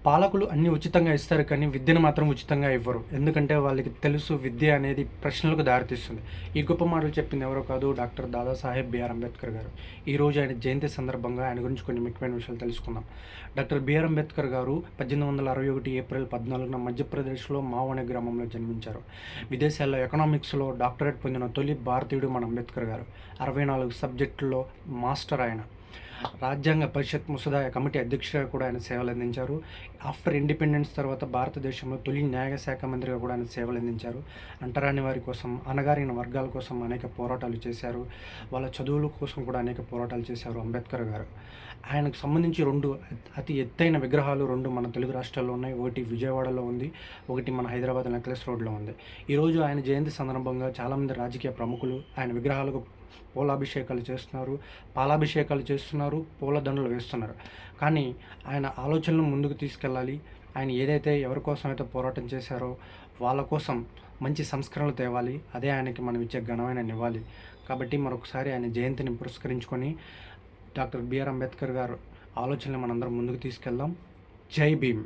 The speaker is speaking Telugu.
పాలకులు అన్నీ ఉచితంగా ఇస్తారు కానీ విద్యను మాత్రం ఉచితంగా ఇవ్వరు. ఎందుకంటే వాళ్ళకి తెలుసు విద్య అనేది ప్రశ్నలకు దారితీస్తుంది. ఈ గొప్ప మాటలు చెప్పింది ఎవరో కాదు, డాక్టర్ దాదాసాహెబ్ బిఆర్ అంబేద్కర్ గారు. ఈరోజు ఆయన జయంతి సందర్భంగా ఆయన గురించి కొన్ని ముఖ్యమైన విషయాలు తెలుసుకుందాం. డాక్టర్ బిఆర్ అంబేద్కర్ గారు 1861 ఏప్రిల్ 14న మధ్యప్రదేశ్లో మావ్ అనే గ్రామంలో జన్మించారు. విదేశాల్లో ఎకనామిక్స్లో డాక్టరేట్ పొందిన తొలి భారతీయుడు మన అంబేద్కర్ గారు. 64 సబ్జెక్టుల్లో మాస్టర్ ఆయన. రాజ్యాంగ పరిషత్ ముసదా కమిటీ అధ్యక్షుడిగా కూడా ఆయన సేవలు అందించారు. ఆఫ్టర్ ఇండిపెండెన్స్ తర్వాత భారతదేశంలో తొలి న్యాయశాఖ మంత్రిగా కూడా ఆయన సేవలు అందించారు. అంటరాని వారి కోసం, అణగారిన వర్గాల కోసం అనేక పోరాటాలు చేశారు. వాళ్ళ చదువుల కోసం కూడా అనేక పోరాటాలు చేశారు అంబేద్కర్ గారు. ఆయనకు సంబంధించి అతి ఎత్తైన విగ్రహాలు మన తెలుగు రాష్ట్రాల్లో ఉన్నాయి. ఒకటి విజయవాడలో ఉంది, ఒకటి మన హైదరాబాద్ నెక్లెస్ రోడ్లో ఉంది. ఈరోజు ఆయన జయంతి సందర్భంగా చాలామంది రాజకీయ ప్రముఖులు ఆయన విగ్రహాలకు పూలాభిషేకాలు చేస్తున్నారు, పాలాభిషేకాలు చేస్తున్నారు, పూలదండలు వేస్తున్నారు. కానీ ఆయన ఆలోచనలు ముందుకు తీసుకెళ్ళాలి. ఆయన ఏదైతే ఎవరి కోసం అయితే పోరాటం చేశారో వాళ్ళ కోసం మంచి సంస్కరణలు తేవాలి. అదే ఆయనకి మనం ఇచ్చే ఘనమైన నివాళి. కాబట్టి మరొకసారి ఆయన జయంతిని పురస్కరించుకొని డాక్టర్ బిఆర్ అంబేద్కర్ గారు ఆలోచనలు మనందరం ముందుకు తీసుకెళ్దాం. జై భీమ్.